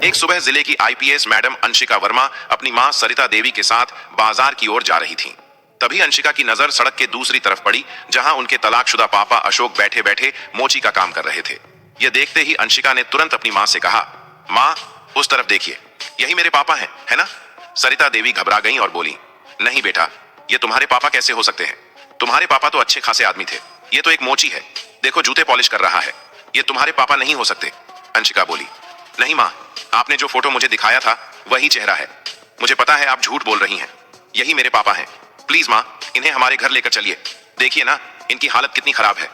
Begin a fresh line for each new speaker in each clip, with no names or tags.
एक सुबह जिले की आईपीएस मैडम अंशिका वर्मा अपनी मां सरिता देवी के साथ बाजार की ओर जा रही थीं। तभी अंशिका की नजर सड़क के दूसरी तरफ पड़ी, जहां उनके तलाकशुदा पापा अशोक बैठे बैठे मोची का काम कर रहे थे। यह देखते ही अंशिका ने तुरंत अपनी मां से कहा, मां, उस तरफ देखिए, यही मेरे पापा हैं, है ना? सरिता देवी घबरा गईं और बोली, नहीं बेटा, ये तुम्हारे पापा कैसे हो सकते हैं? तुम्हारे पापा तो अच्छे खासे आदमी थे, ये तो एक मोची है, देखो जूते पॉलिश कर रहा है, ये तुम्हारे पापा नहीं हो सकते। अंशिका बोली, नहीं मां, आपने जो फोटो मुझे दिखाया था वही चेहरा है, मुझे पता है आप झूठ बोल रही हैं, यही मेरे पापा हैं। प्लीज मां, इन्हें हमारे घर लेकर चलिए, देखिए ना इनकी हालत कितनी खराब है।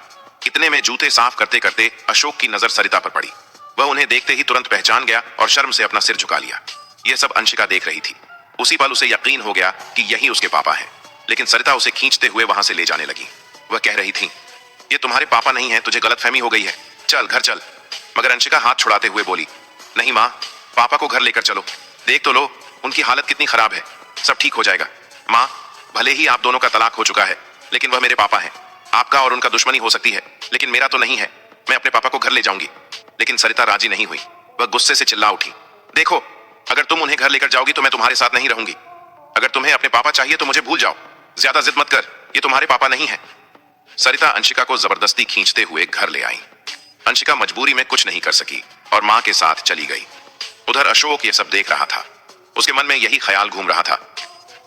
इतने में जूते साफ करते करते अशोक की नजर सरिता पर पड़ी। वह उन्हें देखते ही तुरंत पहचान गया और शर्म से अपना सिर झुका लिया। यह सब अंशिका देख रही थी। उसी पल उसे यकीन हो गया कि यही उसके पापा हैं, लेकिन सरिता उसे खींचते हुए वहां से ले जाने लगी। वह कह रही थी, ये तुम्हारे पापा नहीं है, तुझे गलतफहमी हो गई है, चल घर चल। मगर अंशिका हाथ छुड़ाते हुए बोली, नहीं मां, पापा को घर लेकर चलो, देख तो लो उनकी हालत कितनी खराब है, सब ठीक हो जाएगा। मां, भले ही आप दोनों का तलाक हो चुका है, लेकिन वह मेरे पापा हैं। आपका और उनका दुश्मनी हो सकती है, लेकिन मेरा तो नहीं है। मैं अपने पापा को घर ले जाऊंगी। लेकिन सरिता राजी नहीं हुई। वह गुस्से से चिल्ला उठी, देखो, अगर तुम उन्हें घर लेकर जाओगी तो मैं तुम्हारे साथ नहीं रहूंगी। अगर तुम्हें अपने पापा चाहिए तो मुझे भूल जाओ, ज्यादा जिद मत कर, ये तुम्हारे पापा नहीं है। सरिता अंशिका को जबरदस्ती खींचते हुए घर ले आई। अंशिका मजबूरी में कुछ नहीं कर सकी और मां के साथ चली गई। उधर अशोक ये सब देख रहा था। उसके मन में यही ख्याल घूम रहा था,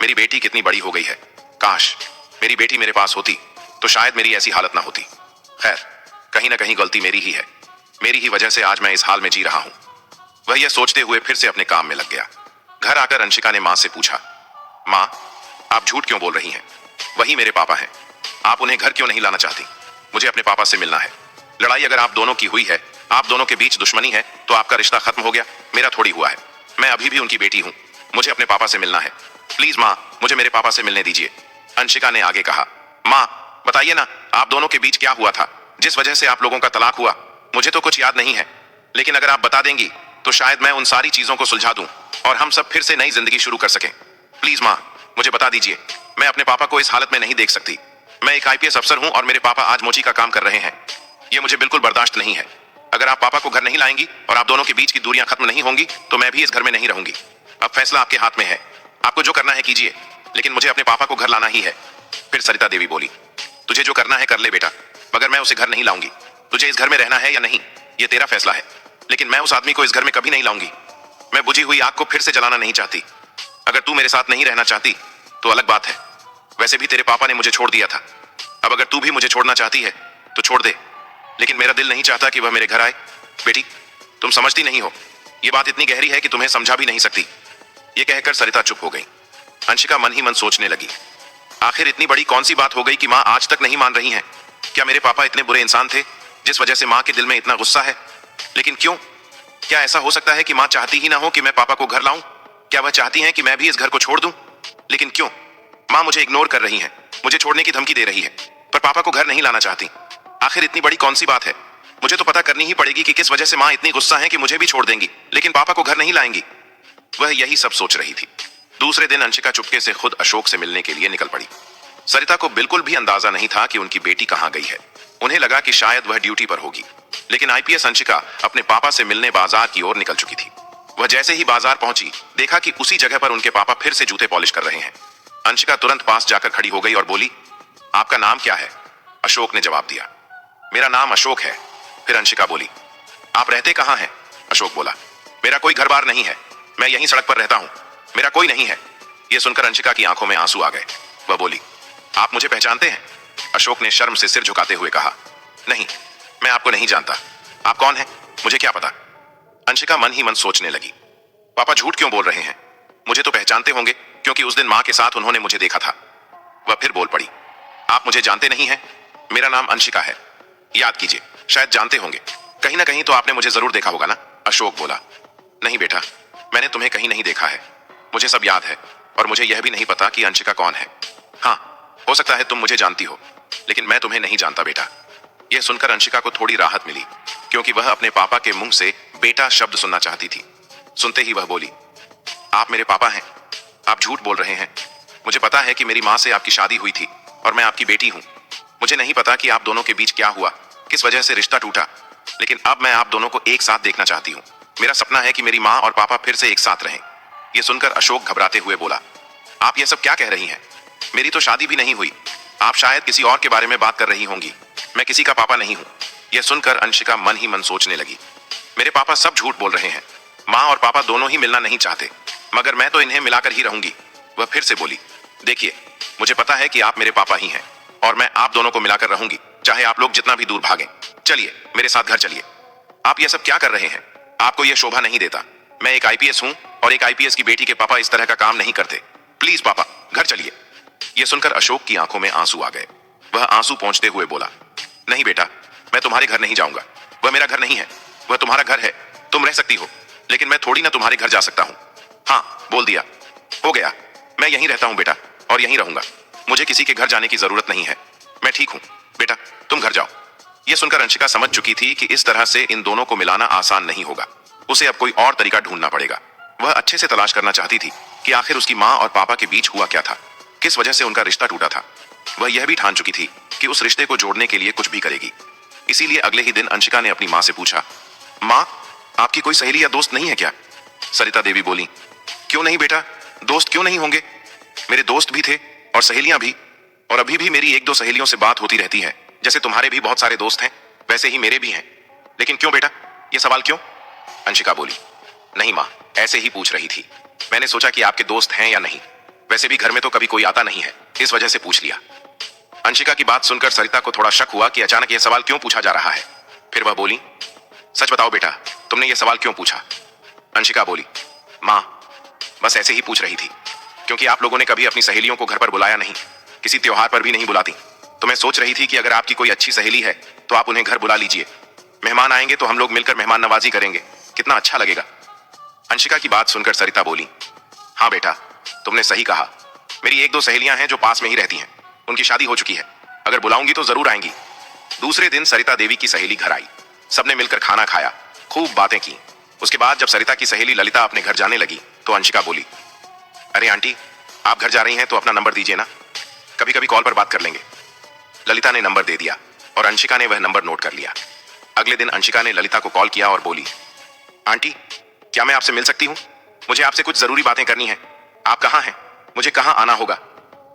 मेरी बेटी कितनी बड़ी हो गई है, काश मेरी बेटी मेरे पास होती तो शायद मेरी ऐसी हालत ना होती। खैर, कहीं ना कहीं गलती मेरी ही है, मेरी ही वजह से आज मैं इस हाल में जी रहा हूं। वह यह सोचते हुए फिर से अपने काम में लग गया। घर आकर अंशिका ने मां से पूछा, मां, आप झूठ क्यों बोल रही हैं? वही मेरे पापा हैं, आप उन्हें घर क्यों नहीं लाना चाहती? मुझे अपने पापा से मिलना है। लड़ाई अगर आप दोनों की हुई है, आप दोनों के बीच दुश्मनी है, तो आपका रिश्ता खत्म हो गया, मेरा थोड़ी हुआ है। मैं अभी भी उनकी बेटी हूं, मुझे अपने पापा से मिलना है। प्लीज मां, मुझे मेरे पापा से मिलने दीजिए। अंशिका ने आगे कहा, मां, बताइए ना, आप दोनों के बीच क्या हुआ था जिस वजह से आप लोगों का तलाक हुआ? मुझे तो कुछ याद नहीं है, लेकिन अगर आप बता देंगी तो शायद मैं उन सारी चीजों को सुलझा दूं और हम सब फिर से नई जिंदगी शुरू कर सकें। प्लीज मां, मुझे बता दीजिए, मैं अपने पापा को इस हालत में नहीं देख सकती। मैं एक आईपीएस अफसर हूं और मेरे पापा आज मोची का काम कर रहे हैं, यह मुझे बिल्कुल बर्दाश्त नहीं है। अगर आप पापा को घर नहीं लाएंगी और आप दोनों के बीच की दूरियां खत्म नहीं होंगी तो मैं भी इस घर में नहीं रहूंगी। अब फैसला आपके हाथ में है, आपको जो करना है कीजिए, लेकिन मुझे अपने पापा को घर लाना ही है। फिर सरिता देवी बोली, तुझे जो करना है कर ले बेटा, मगर मैं उसे घर नहीं लाऊंगी। तुझे इस घर में रहना है या नहीं, यह तेरा फैसला है, लेकिन मैं उस आदमी को इस घर में कभी नहीं लाऊंगी। मैं बुझी हुई आग को फिर से जलाना नहीं चाहती। अगर तू मेरे साथ नहीं रहना चाहती तो अलग बात है, वैसे भी तेरे पापा ने मुझे छोड़ दिया था। अब अगर तू भी मुझे छोड़ना चाहती है तो छोड़ दे, लेकिन मेरा दिल नहीं चाहता कि वह मेरे घर आए। बेटी, तुम समझती नहीं हो, यह बात इतनी गहरी है कि तुम्हें समझा भी नहीं सकती। यह कहकर सरिता चुप हो गई। अंशिका मन ही मन सोचने लगी, आखिर इतनी बड़ी कौन सी बात हो गई कि मां आज तक नहीं मान रही हैं? क्या मेरे पापा इतने बुरे इंसान थे जिस वजह से मां के दिल में इतना गुस्सा है? लेकिन क्यों? क्या ऐसा हो सकता है कि मां चाहती ही ना हो कि मैं पापा को घर लाऊं? क्या वह चाहती हैं कि मैं भी इस घर को छोड़ दूं? लेकिन क्यों? मां मुझे इग्नोर कर रही हैं, मुझे छोड़ने की धमकी दे रही है, पर पापा को घर नहीं लाना चाहती। आखिर इतनी बड़ी कौन सी बात है? मुझे तो पता करनी ही पड़ेगी कि किस वजह से मां इतनी गुस्सा है कि मुझे भी छोड़ देंगी, लेकिन पापा को घर नहीं लाएंगी। वह यही सब सोच रही थी। दूसरे दिन अंशिका चुपके से खुद अशोक से मिलने के लिए निकल पड़ी। सरिता को बिल्कुल भी अंदाजा नहीं था कि उनकी बेटी कहां गई है। उन्हें लगा कि शायद वह ड्यूटी पर होगी, लेकिन आईपीएस अंशिका अपने पापा से मिलने बाजार की ओर निकल चुकी थी। वह जैसे ही बाजार पहुंची, देखा कि उसी जगह पर उनके पापा फिर से जूते पॉलिश कर रहे हैं। अंशिका तुरंत पास जाकर खड़ी हो गई और बोली, आपका नाम क्या है? अशोक ने जवाब दिया, मेरा नाम अशोक है। फिर अंशिका बोली, आप रहते कहां हैं? अशोक बोला, मेरा कोई घर बार नहीं है, मैं यहीं सड़क पर रहता हूं, मेरा कोई नहीं है। यह सुनकर अंशिका की आंखों में आंसू आ गए। वह बोली, आप मुझे पहचानते हैं? अशोक ने शर्म से सिर झुकाते हुए कहा, नहीं, मैं आपको नहीं जानता। आप कौन हैं? मुझे क्या पता। अंशिका मन ही मन सोचने लगी, पापा झूठ क्यों बोल रहे हैं? मुझे तो पहचानते होंगे, क्योंकि उस दिन मां के साथ उन्होंने मुझे देखा था। वह फिर बोल पड़ी, आप मुझे जानते नहीं हैं? मेरा नाम अंशिका है, याद कीजिए, शायद जानते होंगे, कहीं ना कहीं तो आपने मुझे जरूर देखा होगा ना? अशोक बोला, नहीं बेटा, मैंने तुम्हें कहीं नहीं देखा है, मुझे सब याद है और मुझे यह भी नहीं पता कि अंशिका कौन है। हाँ, हो सकता है तुम मुझे जानती हो, लेकिन मैं तुम्हें नहीं जानता बेटा। यह सुनकर अंशिका को थोड़ी राहत मिली, क्योंकि वह अपने पापा के मुंह से बेटा शब्द सुनना चाहती थी। सुनते ही वह बोली, आप मेरे पापा हैं, आप झूठ बोल रहे हैं। मुझे पता है कि मेरी मां से आपकी शादी हुई थी और मैं आपकी बेटी हूं। मुझे नहीं पता कि आप दोनों के बीच क्या हुआ, किस वजह से रिश्ता टूटा, लेकिन अब मैं आप दोनों को एक साथ देखना चाहती हूँ। मेरा सपना है कि मेरी माँ और पापा फिर से एक साथ रहें। ये सुनकर अशोक घबराते हुए बोला, आप ये सब क्या कह रही हैं? मेरी तो शादी भी नहीं हुई। आप शायद किसी और के बारे में बात कर रही होंगी। मैं किसी का पापा नहीं हूँ। यह सुनकर अंशिका मन ही मन सोचने लगी, मेरे पापा सब झूठ बोल रहे हैं। माँ और पापा दोनों ही मिलना नहीं चाहते, मगर मैं तो इन्हें मिलाकर ही रहूंगी। वह फिर से बोली, देखिए, मुझे पता है कि आप मेरे पापा ही हैं और मैं आप दोनों को मिलाकर रहूंगी, चाहे आप लोग जितना भी दूर भागें। चलिए मेरे साथ घर चलिए। आप ये सब क्या कर रहे हैं? आपको यह शोभा नहीं देता। मैं एक आईपीएस हूं और एक आईपीएस की बेटी के पापा इस तरह का काम नहीं करते। प्लीज पापा, घर चलिए। यह सुनकर अशोक की आंखों में आंसू आ गए। वह आंसू पोंछते हुए बोला, नहीं बेटा, मैं तुम्हारे घर नहीं जाऊंगा। वह मेरा घर नहीं है, वह तुम्हारा घर है। तुम रह सकती हो, लेकिन मैं थोड़ी ना तुम्हारे घर जा सकता हूं। हाँ, बोल दिया, हो गया। मैं यहीं रहता हूं बेटा, और यहीं रहूंगा। मुझे किसी के घर जाने की जरूरत नहीं है। मैं ठीक हूं। बेटा, तुम घर जाओ। यह सुनकर अंशिका समझ चुकी थी कि इस तरह से इन दोनों को मिलाना आसान नहीं होगा। उसे अब कोई और तरीका ढूंढना पड़ेगा। वह अच्छे से तलाश करना चाहती थी कि आखिर उसकी माँ और पापा के बीच हुआ क्या था, किस वजह से उनका रिश्ता टूटा था। वह यह भी ठान चुकी थी कि उस रिश्ते को जोड़ने के लिए कुछ भी करेगी। इसीलिए अगले ही दिन अंशिका ने अपनी माँ से पूछा, माँ, आपकी कोई सहेली या दोस्त नहीं है क्या? सरिता देवी बोली, क्यों नहीं बेटा, दोस्त क्यों नहीं होंगे? मेरे दोस्त भी थे और सहेलियां भी, और अभी भी मेरी एक दो सहेलियों से बात होती रहती है। जैसे तुम्हारे भी बहुत सारे दोस्त हैं, वैसे ही मेरे भी हैं। लेकिन क्यों बेटा, ये सवाल क्यों? अंशिका बोली, नहीं माँ, ऐसे ही पूछ रही थी। मैंने सोचा कि आपके दोस्त हैं या नहीं। वैसे भी घर में तो कभी कोई आता नहीं है, इस वजह से पूछ लिया। अंशिका की बात सुनकर सरिता को थोड़ा शक हुआ कि अचानक यह सवाल क्यों पूछा जा रहा है। फिर वह बोली, सच बताओ बेटा, तुमने यह सवाल क्यों पूछा? अंशिका बोली, माँ, बस ऐसे ही पूछ रही थी, क्योंकि आप लोगों ने कभी अपनी सहेलियों को घर पर बुलाया नहीं, किसी त्योहार पर भी नहीं बुलाती। तो मैं सोच रही थी कि अगर आपकी कोई अच्छी सहेली है तो आप उन्हें घर बुला लीजिए। मेहमान आएंगे तो हम लोग मिलकर मेहमान नवाजी करेंगे, कितना अच्छा लगेगा। अंशिका की बात सुनकर सरिता बोली, हाँ बेटा, तुमने सही कहा। मेरी एक दो सहेलियां हैं जो पास में ही रहती हैं, उनकी शादी हो चुकी है। अगर बुलाऊंगी तो जरूर आएंगी। दूसरे दिन सरिता देवी की सहेली घर आई। सबने मिलकर खाना खाया, खूब बातें की। उसके बाद जब सरिता की सहेली ललिता अपने घर जाने लगी तो अंशिका बोली, अरे आंटी, आप घर जा रही हैं तो अपना नंबर दीजिए ना, कभी कभी कॉल पर बात कर लेंगे। ललिता ने नंबर दे दिया और अंशिका ने वह नंबर नोट कर लिया। अगले दिन अंशिका ने ललिता को कॉल किया और बोली, आंटी, क्या मैं आपसे मिल सकती हूँ? मुझे आपसे कुछ जरूरी बातें करनी है। आप कहाँ हैं? मुझे कहाँ आना होगा?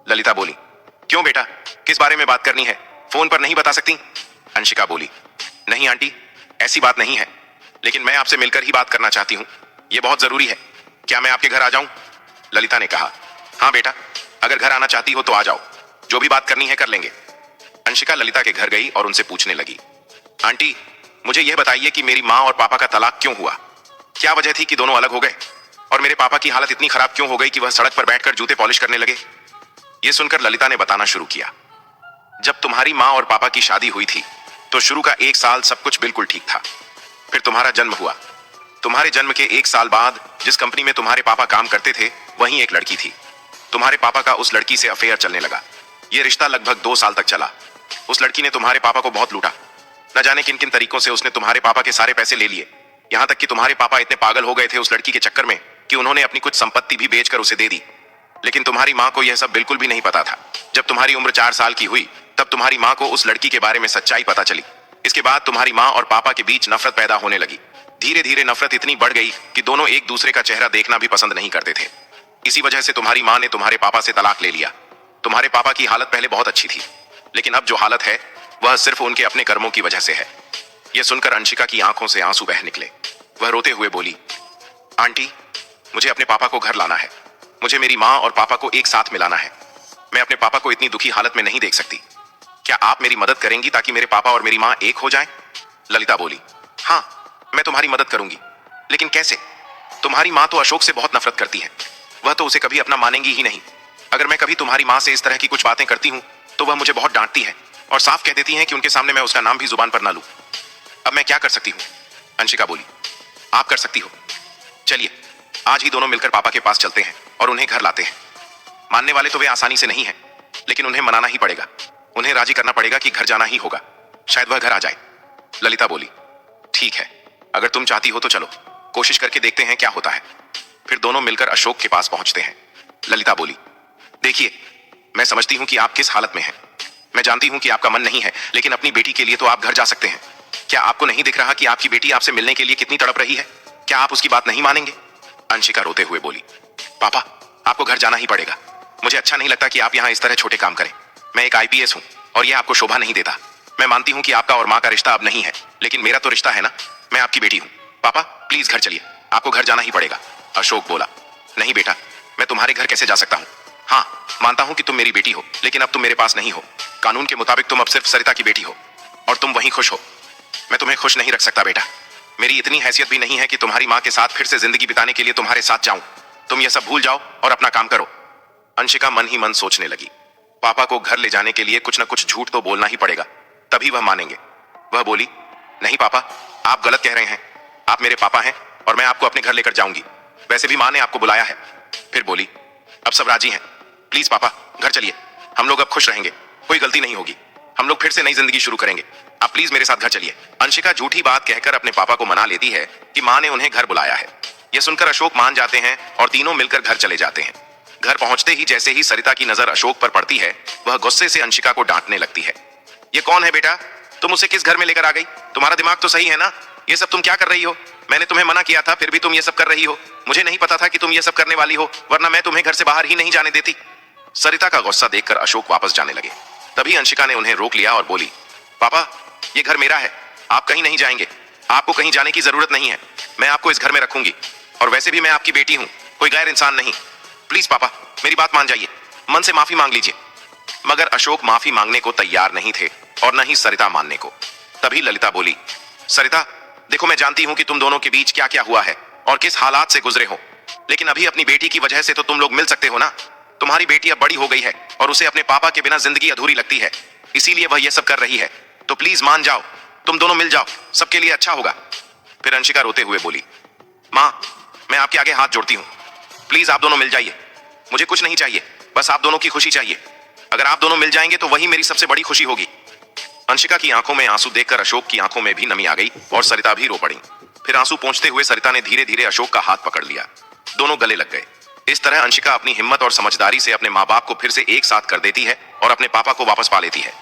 ललिता बोली, क्यों बेटा, किस बारे में बात करनी है? फोन पर नहीं बता सकती? अंशिका बोली, नहीं आंटी, ऐसी बात नहीं है, लेकिन मैं आपसे मिलकर ही बात करना चाहती हूँ। यह बहुत जरूरी है। क्या मैं आपके घर आ जाऊं? ललिता ने कहा, हाँ बेटा, अगर घर आना चाहती हो तो आ जाओ, जो भी बात करनी है कर लेंगे। अंशिका ललिता के घर गई और उनसे पूछने लगी, आंटी, मुझे यह बताइए कि मेरी माँ और पापा का तलाक क्यों हुआ? क्या वजह थी कि दोनों अलग हो गए? और मेरे पापा की हालत इतनी खराब क्यों हो गई कि वह सड़क पर बैठकर जूते पॉलिश करने लगे? यह सुनकर ललिता ने बताना शुरू किया, जब तुम्हारी माँ और पापा की शादी हुई थी तो शुरू का 1 साल सब कुछ बिल्कुल ठीक था। फिर तुम्हारा जन्म हुआ। तुम्हारे जन्म के 1 साल बाद जिस कंपनी में तुम्हारे पापा काम करते थे वहीं एक लड़की थी। तुम्हारे पापा का उस लड़की से अफेयर चलने लगा। यह रिश्ता लगभग 2 साल तक चला। उस लड़की ने तुम्हारे पापा को बहुत लूटा। न जाने किन किन तरीकों से उसने तुम्हारे पापा के सारे पैसे ले लिए। यहाँ तक कि तुम्हारे पापा इतने पागल हो गए थे उस लड़की के चक्कर में कि उन्होंने अपनी कुछ संपत्ति भी बेचकर उसे दे दी। लेकिन तुम्हारी माँ को यह सब बिल्कुल भी नहीं पता था। जब तुम्हारी उम्र 4 साल की हुई तब तुम्हारी माँ को उस लड़की के बारे में सच्चाई पता चली। इसके बाद तुम्हारी माँ और पापा के बीच नफरत पैदा होने लगी। धीरे धीरे नफरत इतनी बढ़ गई कि दोनों एक दूसरे का चेहरा देखना भी पसंद नहीं करते थे। इसी वजह से तुम्हारी माँ ने तुम्हारे पापा से तलाक ले लिया। तुम्हारे पापा की हालत पहले बहुत अच्छी थी, लेकिन अब जो हालत है वह सिर्फ उनके अपने कर्मों की वजह से है। यह सुनकर अंशिका की आंखों से आंसू बह निकले। वह रोते हुए बोली, आंटी, मुझे अपने पापा को घर लाना है। मुझे मेरी माँ और पापा को एक साथ मिलाना है। मैं अपने पापा को इतनी दुखी हालत में नहीं देख सकती। क्या आप मेरी मदद करेंगी ताकि मेरे पापा और मेरी माँ एक हो जाएं? ललिता बोली, हाँ, मैं तुम्हारी मदद करूंगी, लेकिन कैसे? तुम्हारी माँ तो अशोक से बहुत नफरत करती है। वह तो उसे कभी अपना मानेंगी ही नहीं। अगर मैं कभी तुम्हारी माँ से इस तरह की कुछ बातें करती हूँ तो वह मुझे बहुत डांटती है और साफ कह देती है कि उनके सामने मैं उसका नाम भी जुबान पर ना लूं। अब मैं क्या कर सकती हूँ? अंशिका बोली, आप कर सकती हो। चलिए, आज ही दोनों मिलकर पापा के पास चलते हैं और उन्हें घर लाते हैं। मानने वाले तो वे आसानी से नहीं है, लेकिन उन्हें मनाना ही पड़ेगा। उन्हें राजी करना पड़ेगा कि घर जाना ही होगा। शायद वह घर आ जाए। ललिता बोली, ठीक है, अगर तुम चाहती हो तो चलो, कोशिश करके देखते हैं क्या होता है। फिर दोनों मिलकर अशोक के पास पहुंचते हैं। ललिता बोली, देखिए, मैं समझती हूं कि आप किस हालत में हैं। मैं जानती हूं कि आपका मन नहीं है, लेकिन अपनी बेटी के लिए तो आप घर जा सकते हैं। क्या आपको नहीं दिख रहा कि आपकी बेटी आपसे मिलने के लिए कितनी तड़प रही है? क्या आप उसकी बात नहीं मानेंगे? अंशिका रोते हुए बोली, पापा आपको घर जाना ही पड़ेगा। मुझे अच्छा नहीं लगता कि आप यहाँ इस तरह छोटे काम करें। मैं एक आईपीएस हूँ और यह आपको शोभा नहीं देता। मैं मानती हूँ कि आपका और माँ का रिश्ता अब नहीं है, लेकिन मेरा तो रिश्ता है ना। मैं आपकी बेटी हूँ। पापा प्लीज घर चलिए, आपको घर जाना ही पड़ेगा। अशोक बोला, नहीं बेटा, मैं तुम्हारे घर कैसे जा सकता हूँ? हाँ, मानता हूँ कि तुम मेरी बेटी हो, लेकिन अब तुम मेरे पास नहीं हो। कानून के मुताबिक तुम अब सिर्फ सरिता की बेटी हो और तुम वहीं खुश हो। मैं तुम्हें खुश नहीं रख सकता बेटा। मेरी इतनी हैसियत भी नहीं है कि तुम्हारी माँ के साथ फिर से जिंदगी बिताने के लिए तुम्हारे साथ जाऊं। तुम ये सब भूल जाओ और अपना काम करो। अंशिका मन ही मन सोचने लगी, पापा को घर ले जाने के लिए कुछ न कुछ झूठ तो बोलना ही पड़ेगा, तभी वह मानेंगे। वह बोली, नहीं पापा, आप गलत कह रहे हैं। आप मेरे पापा हैं और मैं आपको अपने घर लेकर जाऊंगी। वैसे भी माँ ने आपको बुलाया है। फिर बोली, अब सब राजी हैं। प्लीज पापा घर चलिए, हम लोग अब खुश रहेंगे, कोई गलती नहीं होगी। हम लोग फिर से नई जिंदगी शुरू करेंगे। आप प्लीज मेरे साथ घर चलिए। अंशिका झूठी बात कहकर अपने पापा को मना लेती है कि माँ ने उन्हें घर बुलाया है। यह सुनकर अशोक मान जाते हैं और तीनों मिलकर घर चले जाते हैं। घर पहुंचते ही जैसे ही सरिता की नजर अशोक पर पड़ती है, वह गुस्से से अंशिका को डांटने लगती है। ये कौन है बेटा? तुम उसे किस घर में लेकर आ गई? तुम्हारा दिमाग तो सही है ना? ये सब तुम क्या कर रही हो? मैंने तुम्हें मना किया था, फिर भी तुम ये सब कर रही हो। मुझे नहीं पता था कि तुम ये सब करने वाली हो, वरना मैं तुम्हें घर से बाहर ही नहीं जाने देती। सरिता का गुस्सा देखकर अशोक वापस जाने लगे। तभी अंशिका ने उन्हें रोक लिया और बोली, पापा ये घर मेरा है, आप कहीं नहीं जाएंगे। आपको कहीं जाने की जरूरत नहीं है। मैं आपको इस घर में रखूंगी और वैसे भी मैं आपकी बेटी हूं, कोई गैर इंसान नहीं। प्लीज पापा मेरी बात मान जाइए, मन से माफी मांग लीजिए। मगर अशोक माफी मांगने को तैयार नहीं थे और न ही सरिता मानने को। तभी ललिता बोली, सरिता देखो, मैं जानती हूं कि तुम दोनों के बीच क्या क्या हुआ है और किस हालात से गुजरे हो, लेकिन अभी अपनी बेटी की वजह से तो तुम लोग मिल सकते हो ना। तुम्हारी बेटी अब बड़ी हो गई है और उसे अपने पापा के बिना जिंदगी अधूरी लगती है, इसीलिए वह यह सब कर रही है। तो प्लीज मान जाओ, तुम दोनों मिल जाओ, सबके लिए अच्छा होगा। फिर अंशिका रोते हुए बोली, माँ मैं आपके आगे हाथ जोड़ती हूँ, प्लीज आप दोनों मिल जाइए। मुझे कुछ नहीं चाहिए, बस आप दोनों की खुशी चाहिए। अगर आप दोनों मिल जाएंगे तो वही मेरी सबसे बड़ी खुशी होगी। अंशिका की आंखों में आंसू देखकर अशोक की आंखों में भी नमी आ गई और सरिता भी रो पड़ी। फिर आंसू पोंछते हुए सरिता ने धीरे धीरे अशोक का हाथ पकड़ लिया। दोनों गले लग गए। इस तरह अंशिका अपनी हिम्मत और समझदारी से अपने माँ बाप को फिर से एक साथ कर देती है और अपने पापा को वापस पा लेती है।